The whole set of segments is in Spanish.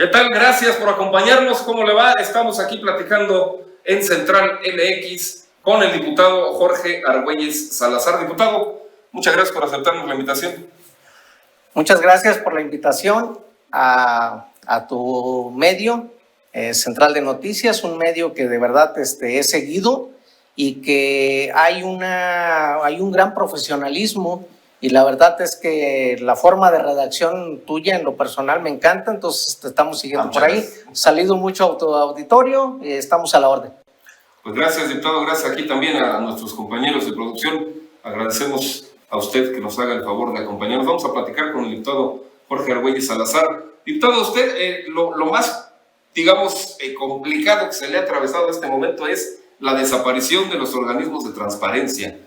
¿Qué tal? Gracias por acompañarnos. ¿Cómo le va? Estamos aquí platicando en Central MX con el diputado Jorge Argüelles Salazar. Diputado, muchas gracias por aceptarnos la invitación. Muchas gracias por la invitación a tu medio, Central de Noticias, un medio que de verdad he seguido y que hay un gran profesionalismo, y la verdad es que la forma de redacción tuya en lo personal me encanta, entonces te estamos siguiendo por ahí. Salido mucho a tu auditorio, estamos a la orden. Pues gracias, diputado, gracias aquí también a nuestros compañeros de producción. Agradecemos a usted que nos haga el favor de acompañarnos. Vamos a platicar con el diputado Jorge Argüelles Salazar. Diputado, usted, lo más, digamos, complicado que se le ha atravesado en este momento es la desaparición de los organismos de transparencia.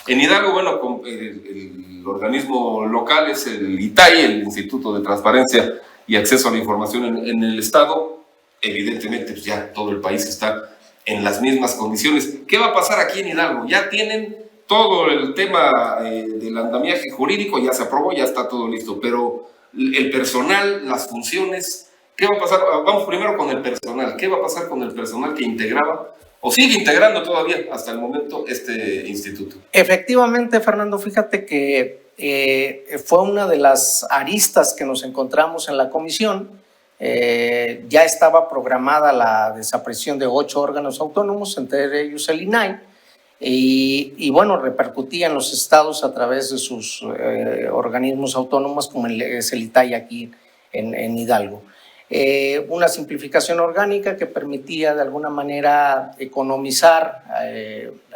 En Hidalgo, bueno, el organismo local es el ITAI, el Instituto de Transparencia y Acceso a la Información en el Estado. Evidentemente, pues ya todo el país está en las mismas condiciones. ¿Qué va a pasar aquí en Hidalgo? Ya tienen todo el tema del andamiaje jurídico, ya se aprobó, ya está todo listo, pero el personal, las funciones, ¿qué va a pasar? Vamos primero con el personal. ¿Qué va a pasar con el personal que integraba o sigue integrando todavía hasta el momento este instituto? Efectivamente, Fernando, fíjate que fue una de las aristas que nos encontramos en la comisión. Ya estaba programada la desaparición de 8 órganos autónomos, entre ellos el INAI, y bueno, repercutía en los estados a través de sus organismos autónomos, como es el ITAI aquí en Hidalgo. Una simplificación orgánica que permitía de alguna manera economizar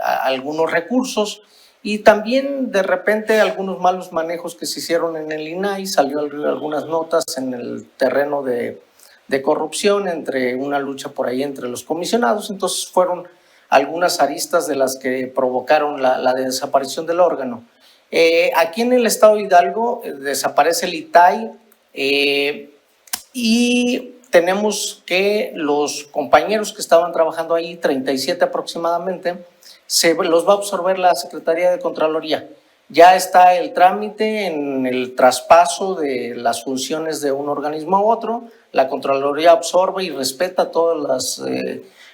algunos recursos, y también de repente algunos malos manejos que se hicieron en el INAI. Salió algunas notas en el terreno de corrupción, entre una lucha por ahí entre los comisionados. Entonces fueron algunas aristas de las que provocaron la desaparición del órgano. Aquí en el estado de Hidalgo desaparece el ITAI, y tenemos que los compañeros que estaban trabajando ahí, 37 aproximadamente, los va a absorber la Secretaría de Contraloría. Ya está el trámite en el traspaso de las funciones de un organismo a otro. La Contraloría absorbe y respeta todas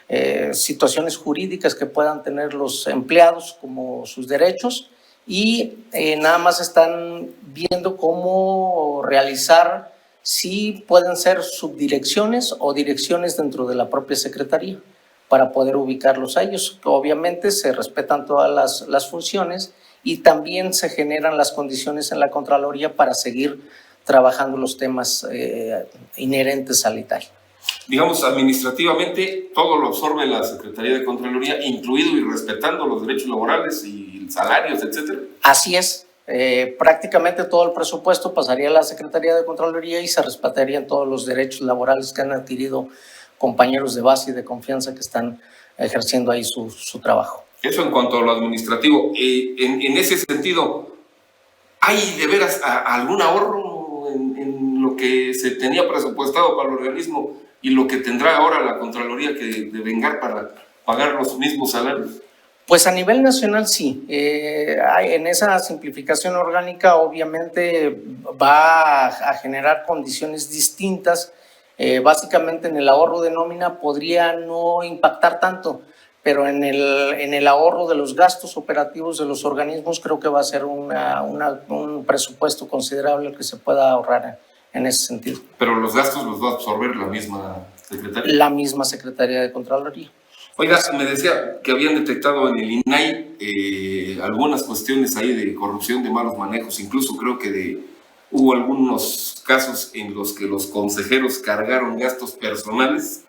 las situaciones jurídicas que puedan tener los empleados como sus derechos, y nada más están viendo cómo realizar si pueden ser subdirecciones o direcciones dentro de la propia Secretaría para poder ubicarlos a ellos. Obviamente se respetan todas las funciones, y también se generan las condiciones en la Contraloría para seguir trabajando los temas inherentes al ITAI. Digamos, administrativamente, todo lo absorbe la Secretaría de Contraloría, incluido y respetando los derechos laborales y salarios, etcétera. Así es. Prácticamente todo el presupuesto pasaría a la Secretaría de Contraloría y se respetarían todos los derechos laborales que han adquirido compañeros de base y de confianza que están ejerciendo ahí su trabajo. Eso en cuanto a lo administrativo. En ese sentido, ¿hay de veras algún ahorro en lo que se tenía presupuestado para el organismo y lo que tendrá ahora la Contraloría que devengar para pagar los mismos salarios? Pues a nivel nacional sí. En esa simplificación orgánica obviamente va a generar condiciones distintas. Básicamente en el ahorro de nómina podría no impactar tanto, pero en el ahorro de los gastos operativos de los organismos creo que va a ser un presupuesto considerable que se pueda ahorrar en ese sentido. Pero los gastos los va a absorber la misma Secretaría. La misma Secretaría de Contraloría. Oiga, me decía que habían detectado en el INAI algunas cuestiones ahí de corrupción, de malos manejos, incluso creo que hubo algunos casos en los que los consejeros cargaron gastos personales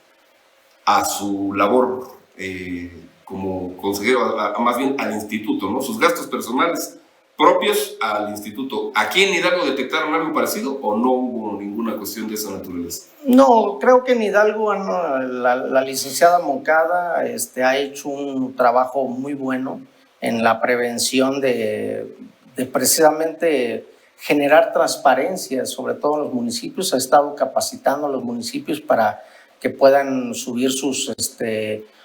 a su labor como consejero, más bien al instituto, ¿no? Sus gastos personales propios al instituto. ¿Aquí en Hidalgo detectaron algo parecido o no hubo ninguna cuestión de esa naturaleza? No, creo que en Hidalgo la licenciada Moncada ha hecho un trabajo muy bueno en la prevención de precisamente generar transparencia, sobre todo en los municipios. Ha estado capacitando a los municipios para que puedan subir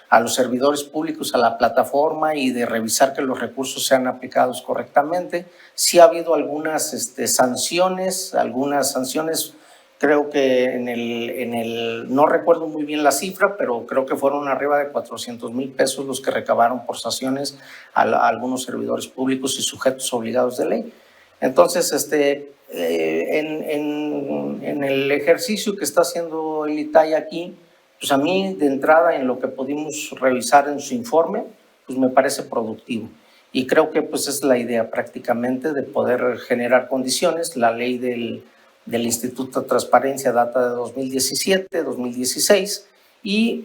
a los servidores públicos a la plataforma y de revisar que los recursos sean aplicados correctamente. Sí ha habido algunas sanciones Creo que no recuerdo muy bien la cifra, pero creo que fueron arriba de 400,000 pesos los que recabaron por sanciones a algunos servidores públicos y sujetos obligados de ley. Entonces, en el ejercicio que está haciendo el ITAI aquí, pues a mí de entrada en lo que pudimos revisar en su informe, pues me parece productivo. Y creo que pues es la idea prácticamente de poder generar condiciones. La ley del Instituto de Transparencia data de 2017, 2016 y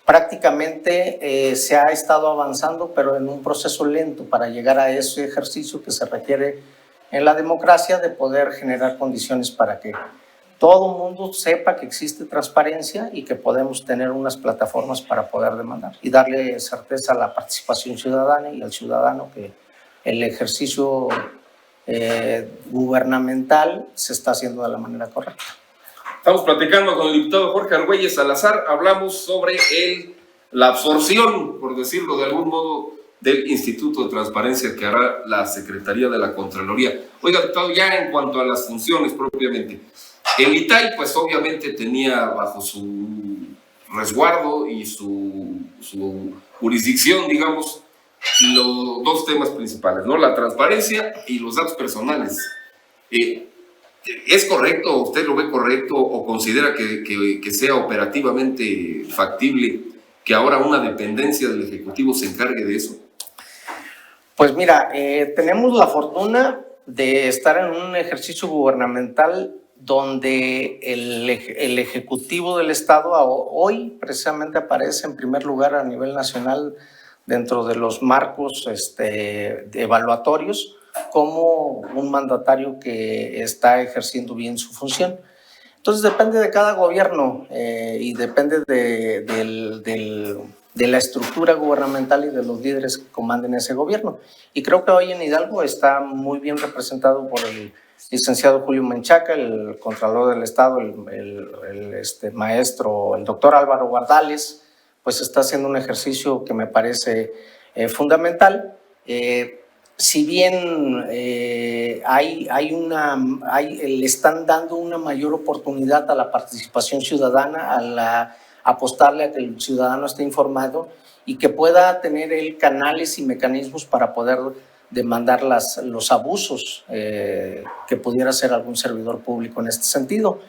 prácticamente se ha estado avanzando, pero en un proceso lento para llegar a ese ejercicio que se requiere en la democracia de poder generar condiciones para que todo el mundo sepa que existe transparencia y que podemos tener unas plataformas para poder demandar y darle certeza a la participación ciudadana y al ciudadano que el ejercicio gubernamental se está haciendo de la manera correcta. Estamos platicando con el diputado Jorge Argüelles Salazar, hablamos sobre la absorción, por decirlo de algún modo, del Instituto de Transparencia que hará la Secretaría de la Contraloría. Oiga, diputado, ya en cuanto a las funciones propiamente, el ITAI pues obviamente tenía bajo su resguardo y su jurisdicción, digamos, los dos temas principales, ¿no? La transparencia y los datos personales. ¿Es correcto? ¿Usted lo ve correcto o considera que sea operativamente factible que ahora una dependencia del Ejecutivo se encargue de eso? Pues mira, tenemos la fortuna de estar en un ejercicio gubernamental donde el Ejecutivo del Estado hoy precisamente aparece en primer lugar a nivel nacional dentro de los marcos evaluatorios como un mandatario que está ejerciendo bien su función. Entonces depende de cada gobierno y depende de la estructura gubernamental y de los líderes que comanden ese gobierno. Y creo que hoy en Hidalgo está muy bien representado por el licenciado Julio Menchaca, el Contralor del Estado, el maestro, el doctor Álvaro Guardales, pues está haciendo un ejercicio que me parece fundamental. Si bien le están dando una mayor oportunidad a la participación ciudadana, a apostarle a que el ciudadano esté informado y que pueda tener él canales y mecanismos para poder demandar los abusos que pudiera hacer algún servidor público en este sentido.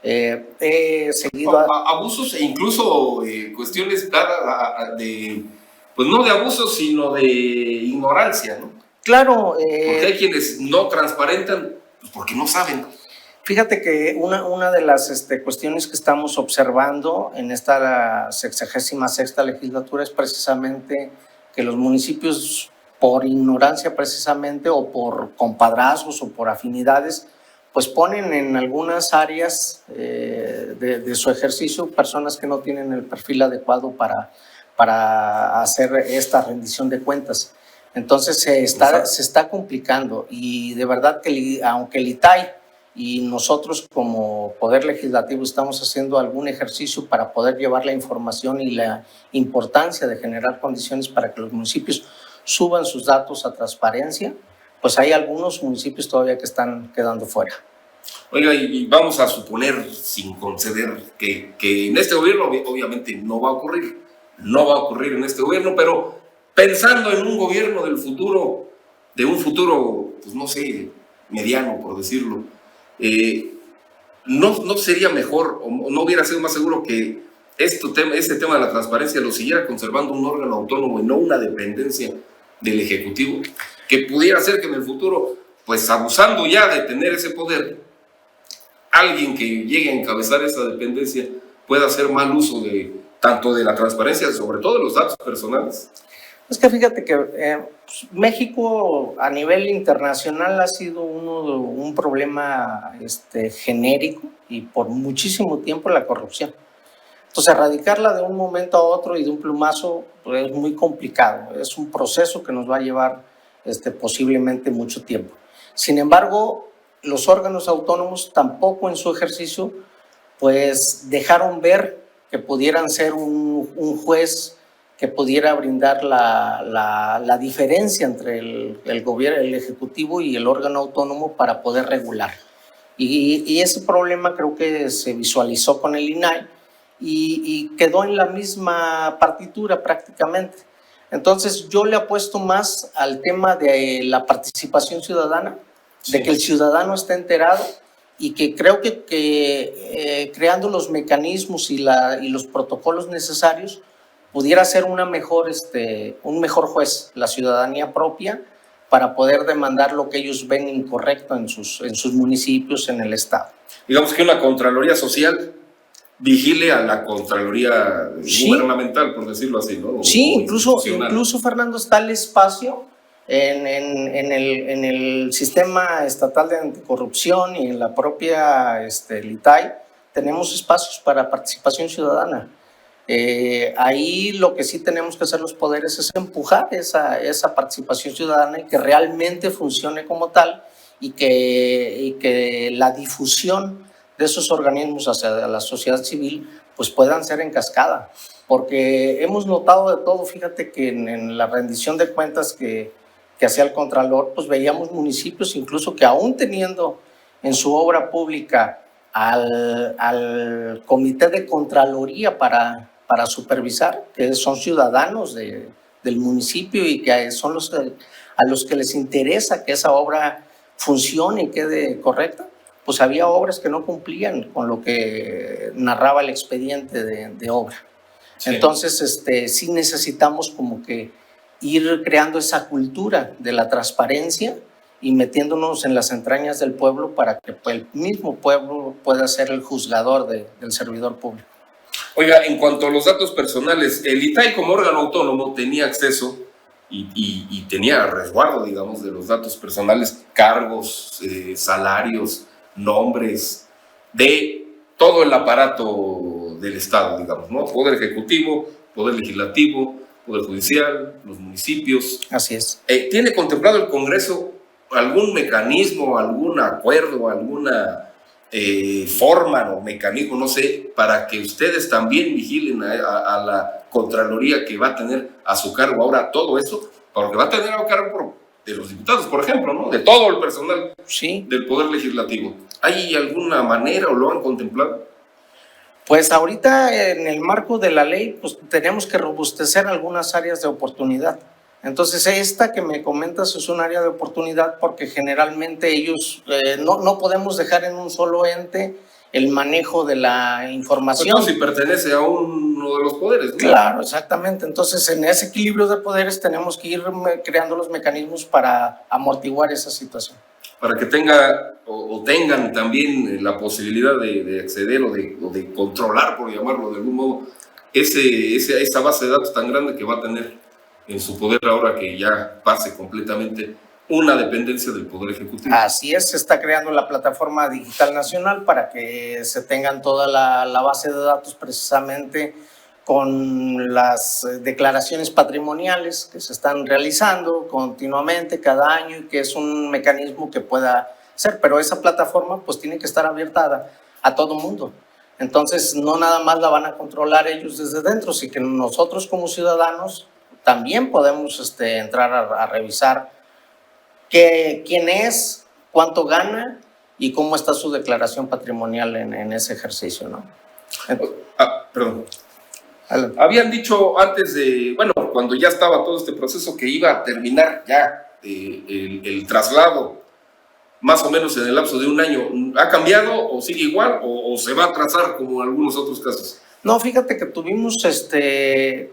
He seguido abusos e incluso cuestiones pues no de abusos, sino de ignorancia, ¿no? Claro. Porque hay quienes no transparentan pues porque no saben. Fíjate que una de las cuestiones que estamos observando en esta 66ª legislatura es precisamente que los municipios, por ignorancia precisamente, o por compadrazgos o por afinidades, pues ponen en algunas áreas de su ejercicio personas que no tienen el perfil adecuado para hacer esta rendición de cuentas. Entonces se está complicando y de verdad que aunque el ITAI y nosotros como Poder Legislativo estamos haciendo algún ejercicio para poder llevar la información y la importancia de generar condiciones para que los municipios suban sus datos a transparencia, pues hay algunos municipios todavía que están quedando fuera. Oiga, y vamos a suponer, sin conceder, que en este gobierno obviamente no va a ocurrir en este gobierno, pero pensando en un gobierno del futuro, de un futuro, pues no sé, mediano, por decirlo, ¿no sería mejor o no hubiera sido más seguro que este tema de la transparencia lo siguiera conservando un órgano autónomo y no una dependencia del Ejecutivo? Que pudiera ser que en el futuro, pues abusando ya de tener ese poder, alguien que llegue a encabezar esa dependencia pueda hacer mal uso tanto de la transparencia, sobre todo de los datos personales. Es que fíjate que México a nivel internacional ha sido un problema genérico y por muchísimo tiempo la corrupción. Entonces, erradicarla de un momento a otro y de un plumazo pues, es muy complicado. Es un proceso que nos va a llevar posiblemente mucho tiempo. Sin embargo, los órganos autónomos tampoco en su ejercicio pues dejaron ver que pudieran ser un juez que pudiera brindar la diferencia entre el gobierno, el ejecutivo y el órgano autónomo para poder regular. Y ese problema creo que se visualizó con el INAI y quedó en la misma partitura prácticamente. Entonces yo le apuesto más al tema de la participación ciudadana, Sí. de que el ciudadano esté enterado y que creo que creando los mecanismos y los protocolos necesarios pudiera ser un mejor juez, la ciudadanía propia, para poder demandar lo que ellos ven incorrecto en sus municipios, en el estado. Digamos que una Contraloría Social vigile a la Contraloría gubernamental, por decirlo así, ¿no? Sí, incluso Fernando, está el espacio en el sistema estatal de anticorrupción y en la propia el ITAI, tenemos espacios para participación ciudadana. Ahí lo que sí tenemos que hacer los poderes es empujar esa participación ciudadana y que realmente funcione como tal y que la difusión de esos organismos hacia la sociedad civil pues puedan ser en cascada, porque hemos notado de todo. Fíjate que en la rendición de cuentas que hacía el Contralor, pues veíamos municipios incluso que aún teniendo en su obra pública al Comité de Contraloría para supervisar, que son ciudadanos del municipio y que son a los que les interesa que esa obra funcione y quede correcta, pues había obras que no cumplían con lo que narraba el expediente de obra. Sí. Entonces, sí necesitamos como que ir creando esa cultura de la transparencia y metiéndonos en las entrañas del pueblo para que el mismo pueblo pueda ser el juzgador del servidor público. Oiga, en cuanto a los datos personales, el ITAI como órgano autónomo tenía acceso y tenía resguardo, digamos, de los datos personales, cargos, salarios, nombres, de todo el aparato del Estado, digamos, ¿no? Poder Ejecutivo, Poder Legislativo, Poder Judicial, los municipios. Así es. ¿Tiene contemplado el Congreso algún mecanismo, algún acuerdo, alguna forma o mecanismo, no sé, para que ustedes también vigilen a la Contraloría que va a tener a su cargo ahora todo eso? Porque va a tener a cargo de los diputados, por ejemplo, ¿no? De todo el personal sí. del Poder Legislativo. ¿Hay alguna manera o lo han contemplado? Pues ahorita en el marco de la ley, pues tenemos que robustecer algunas áreas de oportunidad. Entonces esta que me comentas es un área de oportunidad porque generalmente ellos no podemos dejar en un solo ente el manejo de la información. Pues no, si pertenece a uno de los poderes, ¿no? Claro, exactamente. Entonces en ese equilibrio de poderes tenemos que ir creando los mecanismos para amortiguar esa situación. Para que tengan también la posibilidad de acceder o de controlar, por llamarlo de algún modo, esa base de datos tan grande que va a tener en su poder ahora que ya pase completamente una dependencia del Poder Ejecutivo. Así es, se está creando la plataforma digital nacional para que se tengan toda la base de datos precisamente con las declaraciones patrimoniales que se están realizando continuamente cada año y que es un mecanismo que pueda ser, pero esa plataforma pues tiene que estar abierta a todo mundo. Entonces no nada más la van a controlar ellos desde dentro, sino que nosotros como ciudadanos también podemos entrar a revisar quién es, cuánto gana y cómo está su declaración patrimonial en ese ejercicio, ¿no? Perdón. Habían dicho antes cuando ya estaba todo este proceso que iba a terminar ya el traslado, más o menos en el lapso de un año. ¿Ha cambiado o sigue igual o se va a atrasar como en algunos otros casos? No, fíjate que tuvimos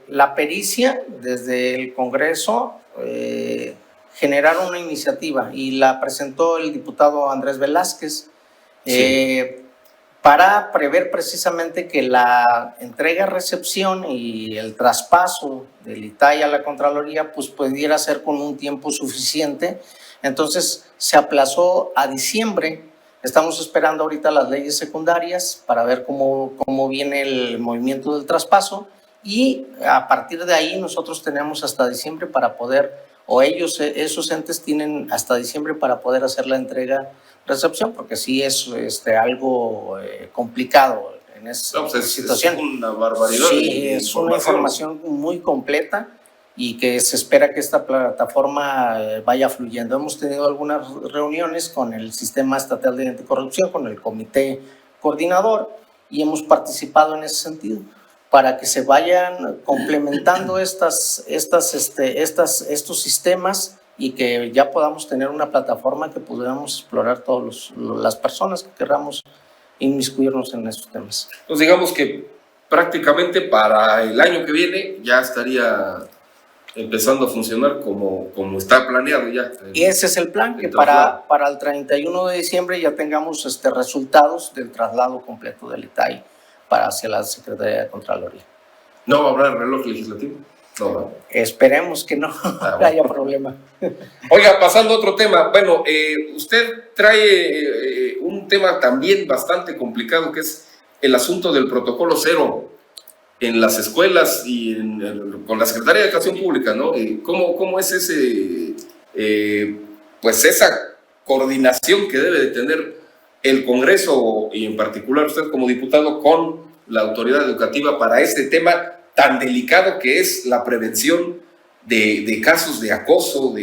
la pericia desde el Congreso, generaron una iniciativa y la presentó el diputado Andrés Velázquez para prever precisamente que la entrega-recepción y el traspaso del ITAI a la Contraloría pues pudiera ser con un tiempo suficiente. Entonces se aplazó a diciembre. Estamos esperando ahorita las leyes secundarias para ver cómo viene el movimiento del traspaso y a partir de ahí nosotros tenemos hasta diciembre para poder, o esos entes tienen hasta diciembre para poder hacer la entrega-recepción, porque sí es algo complicado en esa situación. Es una barbaridad. Sí, es una información muy completa y que se espera que esta plataforma vaya fluyendo. Hemos tenido algunas reuniones con el Sistema Estatal de Anticorrupción, con el Comité Coordinador, y hemos participado en ese sentido para que se vayan complementando estos sistemas y que ya podamos tener una plataforma que podamos explorar todas las personas que queramos inmiscuirnos en estos temas. Entonces digamos que prácticamente para el año que viene ya estaría empezando a funcionar como está planeado ya. Y ese es el plan, que para el 31 de diciembre ya tengamos resultados del traslado completo del ITAI hacia la Secretaría de Contraloría. ¿No va a haber reloj legislativo? No. Esperemos que no haya problema. Oiga, pasando a otro tema. Bueno, usted trae un tema también bastante complicado, que es el asunto del protocolo cero en las escuelas y con la Secretaría de Educación Pública, ¿no? ¿Cómo es esa coordinación que debe de tener el Congreso y en particular usted como diputado con la autoridad educativa para este tema tan delicado que es la prevención de casos de acoso,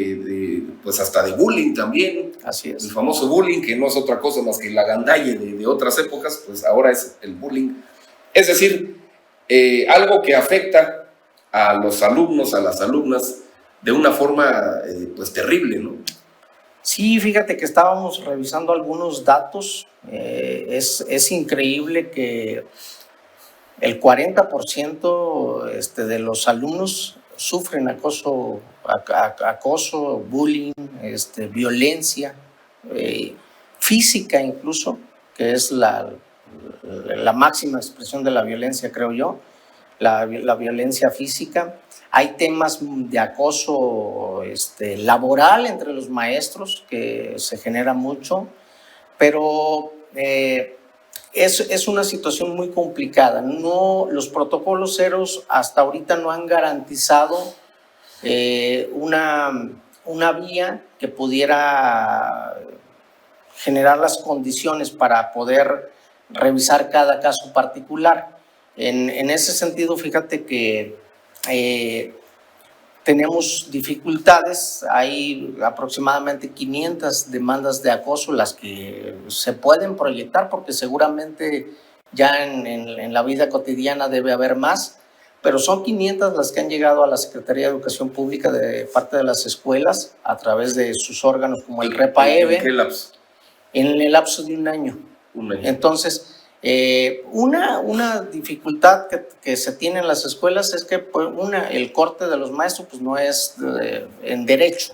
pues hasta de bullying también? Así es. El famoso bullying, que no es otra cosa más que la gandalle de otras épocas, pues ahora es el bullying. Es decir, algo que afecta a los alumnos, a las alumnas, de una forma pues terrible, ¿no? Sí, fíjate que estábamos revisando algunos datos. Es increíble que el 40% de los alumnos sufren acoso, bullying, violencia física incluso, que es la máxima expresión de la violencia, creo yo, la violencia física. Hay temas de acoso laboral entre los maestros que se genera mucho, pero es una situación muy complicada. Los protocolos ceros hasta ahorita no han garantizado una vía que pudiera generar las condiciones para poder revisar cada caso particular. En ese sentido, fíjate que tenemos dificultades. Hay aproximadamente 500 demandas de acoso, las que se pueden proyectar, porque seguramente ya en la vida cotidiana debe haber más, pero son 500 las que han llegado a la Secretaría de Educación Pública de parte de las escuelas a través de sus órganos como el REPAEVE. ¿En qué lapso? En el lapso de un año. Entonces, una dificultad que se tiene en las escuelas es que el corte de los maestros pues no es en derecho.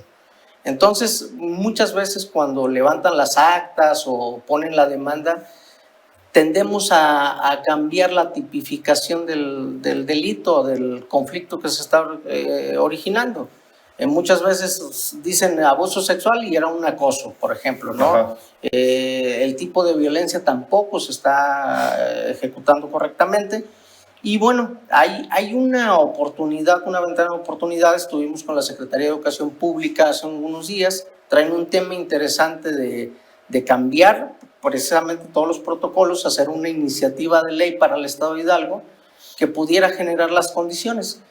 Entonces, muchas veces cuando levantan las actas o ponen la demanda, tendemos a cambiar la tipificación del delito, del conflicto que se está originando. Muchas veces dicen abuso sexual y era un acoso, por ejemplo, ¿no? El tipo de violencia tampoco se está ejecutando correctamente. Y bueno, hay una oportunidad, una ventana de oportunidades. Estuvimos con la Secretaría de Educación Pública hace unos días. Traen un tema interesante de cambiar precisamente todos los protocolos, hacer una iniciativa de ley para el Estado de Hidalgo que pudiera generar las condiciones.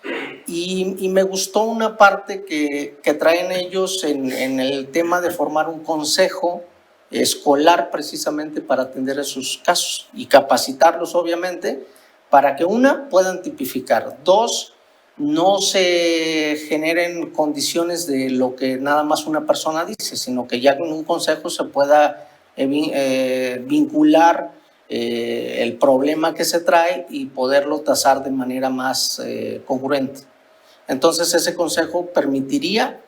Y me gustó una parte que traen ellos en el tema de formar un consejo escolar precisamente para atender esos casos y capacitarlos, obviamente, para que puedan tipificar, dos, no se generen condiciones de lo que nada más una persona dice, sino que ya en un consejo se pueda vincular el problema que se trae y poderlo tasar de manera más congruente. Entonces ese consejo permitiría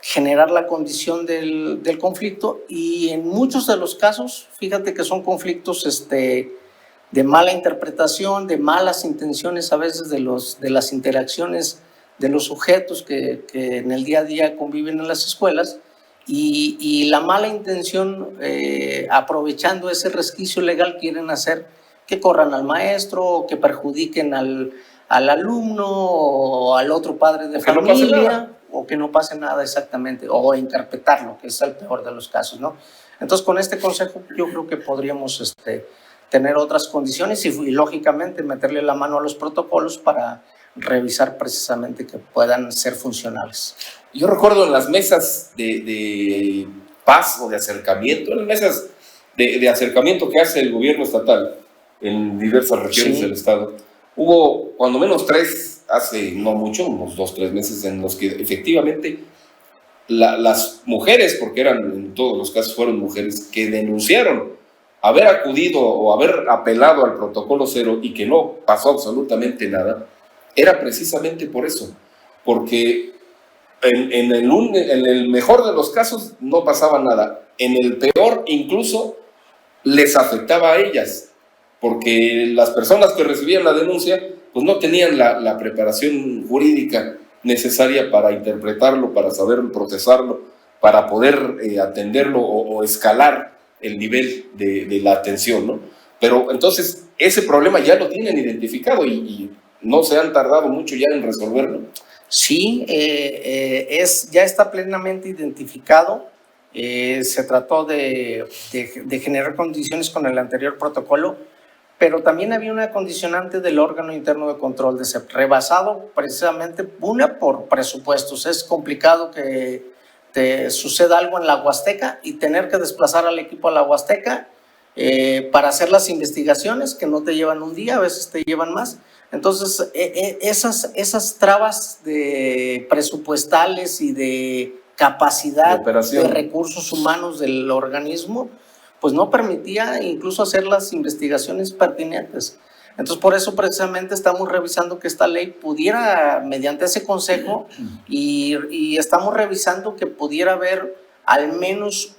generar la condición del conflicto, y en muchos de los casos, fíjate que son conflictos de mala interpretación, de malas intenciones a veces de las interacciones de los sujetos que en el día a día conviven en las escuelas, y la mala intención, aprovechando ese resquicio legal, quieren hacer que corran al maestro o que perjudiquen al alumno o al otro padre de familia, o que no pase nada exactamente, o interpretarlo, que es el peor de los casos, ¿no? Entonces, con este consejo yo creo que podríamos tener otras condiciones y lógicamente meterle la mano a los protocolos para revisar precisamente que puedan ser funcionales. Yo recuerdo en las mesas de paz o de acercamiento, en las mesas de acercamiento que hace el gobierno estatal en diversas regiones del estado, hubo cuando menos 3, hace no mucho, unos 2 o 3 meses, en los que efectivamente las mujeres, porque en todos los casos fueron mujeres, que denunciaron haber acudido o haber apelado al protocolo 0 y que no pasó absolutamente nada, era precisamente por eso, porque en el mejor de los casos no pasaba nada, en el peor incluso les afectaba a ellas, porque las personas que recibían la denuncia pues no tenían la preparación jurídica necesaria para interpretarlo, para saber procesarlo, para poder atenderlo o escalar el nivel de la atención, ¿no? Pero entonces ese problema ya lo tienen identificado y no se han tardado mucho ya en resolverlo. Sí, ya está plenamente identificado. Se trató de generar condiciones con el anterior protocolo, pero también había una condicionante del órgano interno de control de ser rebasado precisamente, una por presupuestos. Es complicado que te suceda algo en la Huasteca y tener que desplazar al equipo a la Huasteca para hacer las investigaciones que no te llevan un día, a veces te llevan más. Entonces, esas trabas presupuestales y de capacidad de recursos humanos del organismo, pues no permitía incluso hacer las investigaciones pertinentes. Entonces, por eso precisamente estamos revisando que esta ley pudiera, mediante ese consejo, y estamos revisando que pudiera haber al menos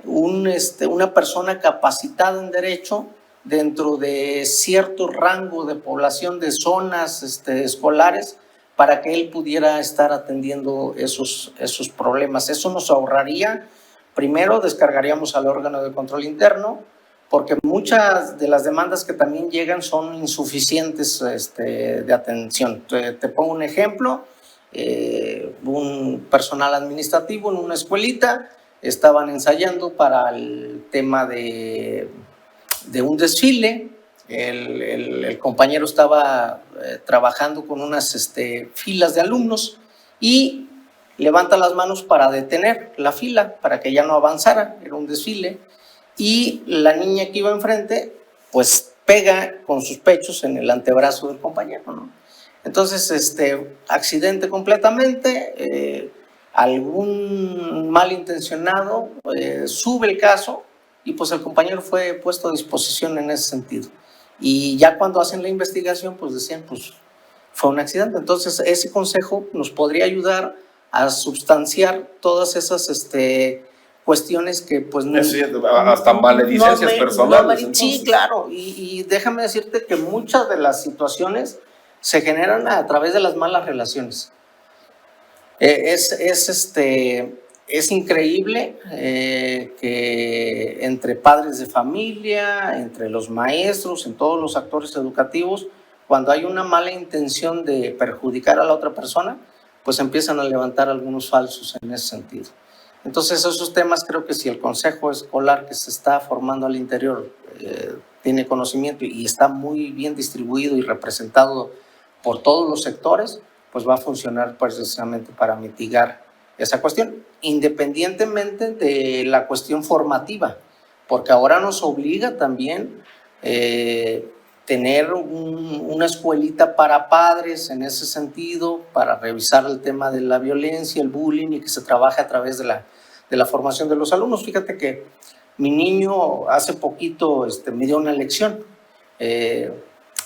una persona capacitada en derecho dentro de cierto rango de población de zonas escolares para que él pudiera estar atendiendo esos problemas. Eso nos ahorraría, primero descargaríamos al órgano de control interno, porque muchas de las demandas que también llegan son insuficientes de atención. Te pongo un ejemplo, un personal administrativo en una escuelita estaban ensayando para el tema de un desfile. El compañero estaba trabajando con unas filas de alumnos y levanta las manos para detener la fila, para que ya no avanzara, era un desfile, y la niña que iba enfrente pues pega con sus pechos en el antebrazo del compañero, ¿no? Entonces, accidente completamente, algún malintencionado sube el caso y pues el compañero fue puesto a disposición en ese sentido. Y ya cuando hacen la investigación, pues decían, pues fue un accidente. Entonces, ese consejo nos podría ayudar a substanciar todas esas cuestiones que pues no... hasta maledicencias personales. Sí, claro, y déjame decirte que muchas de las situaciones se generan a través de las malas relaciones. Es increíble que entre padres de familia, entre los maestros, en todos los actores educativos, cuando hay una mala intención de perjudicar a la otra persona, pues empiezan a levantar algunos falsos en ese sentido. Entonces, esos temas creo que si el consejo escolar que se está formando al interior tiene conocimiento y está muy bien distribuido y representado por todos los sectores, pues va a funcionar precisamente para mitigar esa cuestión, independientemente de la cuestión formativa, porque ahora nos obliga también tener una escuelita para padres en ese sentido, para revisar el tema de la violencia, el bullying, y que se trabaje a través de la formación de los alumnos. Fíjate que mi niño hace poquito me dio una lección.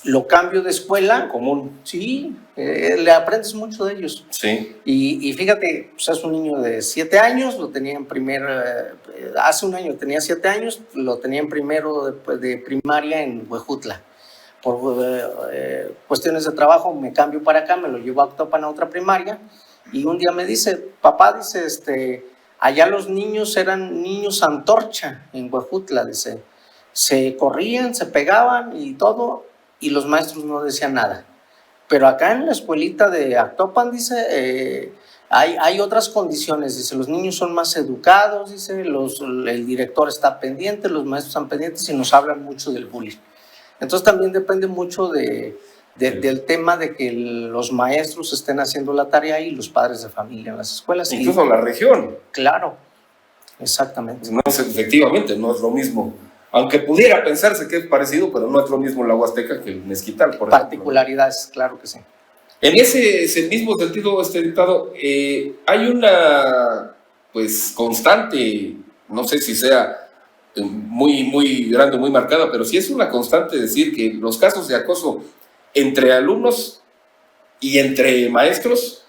Lo cambio de escuela. Común. Sí, le aprendes mucho de ellos. Sí. Y fíjate, pues es un niño de 7 años, lo tenía en hace un año tenía 7 años, lo tenía en primero de primaria en Huejutla. Por cuestiones de trabajo me cambio para acá, me lo llevo a Actopan a otra primaria, y un día me dice, papá, dice, allá los niños eran niños antorcha en Huejutla, dice, se corrían, se pegaban y todo, y los maestros no decían nada. Pero acá en la escuelita de Actopan, dice, hay otras condiciones, dice, los niños son más educados, dice, el director está pendiente, los maestros están pendientes y nos hablan mucho del bullying. Entonces también depende mucho de del tema de que los maestros estén haciendo la tarea y los padres de familia en las escuelas. Incluso la región. Claro, exactamente. No es, efectivamente, no es lo mismo. Aunque pudiera pensarse que es parecido, pero no es lo mismo la Huasteca que el Mezquital, por particularidades, claro que sí. En ese mismo sentido, diputado, hay una pues constante, no sé si sea muy grande, muy marcada, pero sí es una constante decir que los casos de acoso entre alumnos y entre maestros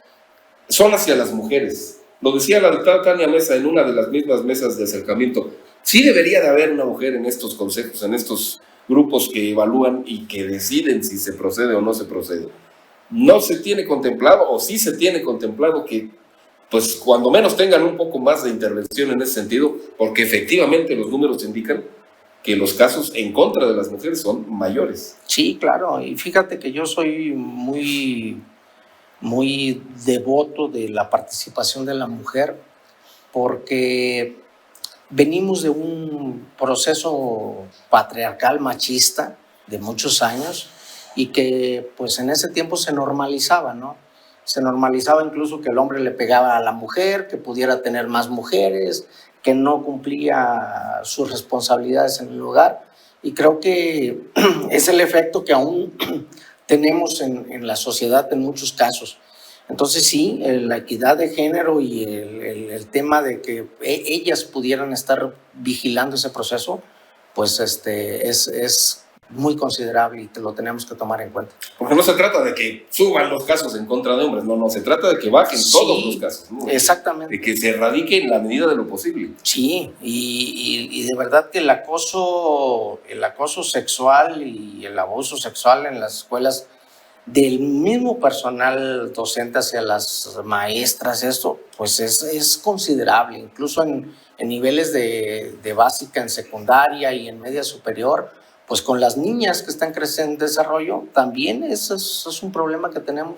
son hacia las mujeres. Lo decía la diputada Tania Mesa en una de las mismas mesas de acercamiento. Sí debería de haber una mujer en estos consejos, en estos grupos que evalúan y que deciden si se procede o no se procede. No se tiene contemplado, o sí se tiene contemplado que, pues, cuando menos tengan un poco más de intervención en ese sentido, porque efectivamente los números indican que los casos en contra de las mujeres son mayores. Sí, claro, y fíjate que yo soy muy devoto de la participación de la mujer, porque venimos de un proceso patriarcal machista de muchos años y que pues en ese tiempo se normalizaba, ¿no? Se normalizaba incluso que el hombre le pegaba a la mujer, que pudiera tener más mujeres, que no cumplía sus responsabilidades en el hogar, y creo que es el efecto que aún tenemos en la sociedad en muchos casos. Entonces sí, la equidad de género y el tema de que ellas pudieran estar vigilando ese proceso, pues es muy considerable y lo tenemos que tomar en cuenta. Porque no se trata de que suban los casos en contra de hombres, no, se trata de que bajen todos los casos, ¿no? Exactamente. De que se erradique en la medida de lo posible. Sí, y de verdad que el acoso sexual y el abuso sexual en las escuelas del mismo personal docente hacia las maestras, esto pues es considerable, incluso en niveles de básica, en secundaria y en media superior, pues con las niñas que están creciendo en desarrollo, también es un problema que tenemos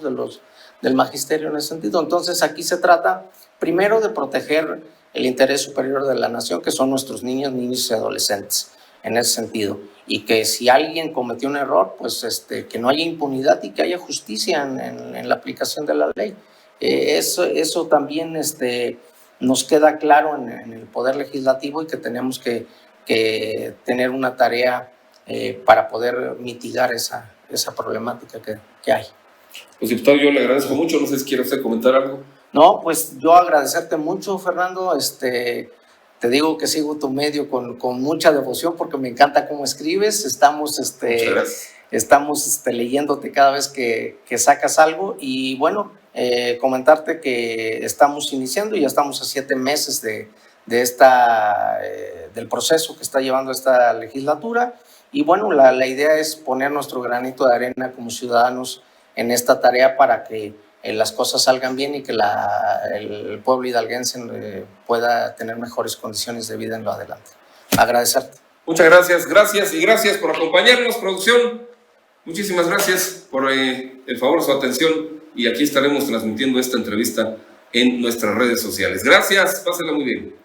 del magisterio en ese sentido. Entonces aquí se trata primero de proteger el interés superior de la nación, que son nuestros niños y adolescentes, en ese sentido, y que si alguien cometió un error, pues que no haya impunidad y que haya justicia en la aplicación de la ley. Eso también nos queda claro en el Poder Legislativo, y que tenemos que tener una tarea para poder mitigar esa problemática que hay. Pues diputado, yo le agradezco mucho, no sé si quiere usted comentar algo. No, pues yo agradecerte mucho, Fernando. Te digo que sigo tu medio con mucha devoción, porque me encanta cómo escribes. Estamos leyéndote cada vez que sacas algo. Y bueno, comentarte que estamos iniciando, ya estamos a 7 meses del proceso que está llevando esta legislatura. Y bueno, la idea es poner nuestro granito de arena como ciudadanos en esta tarea para que las cosas salgan bien y que el pueblo hidalguense pueda tener mejores condiciones de vida en lo adelante. Agradecerte. Muchas gracias y gracias por acompañarnos, producción. Muchísimas gracias por el favor de su atención, y aquí estaremos transmitiendo esta entrevista en nuestras redes sociales. Gracias, pásenla muy bien.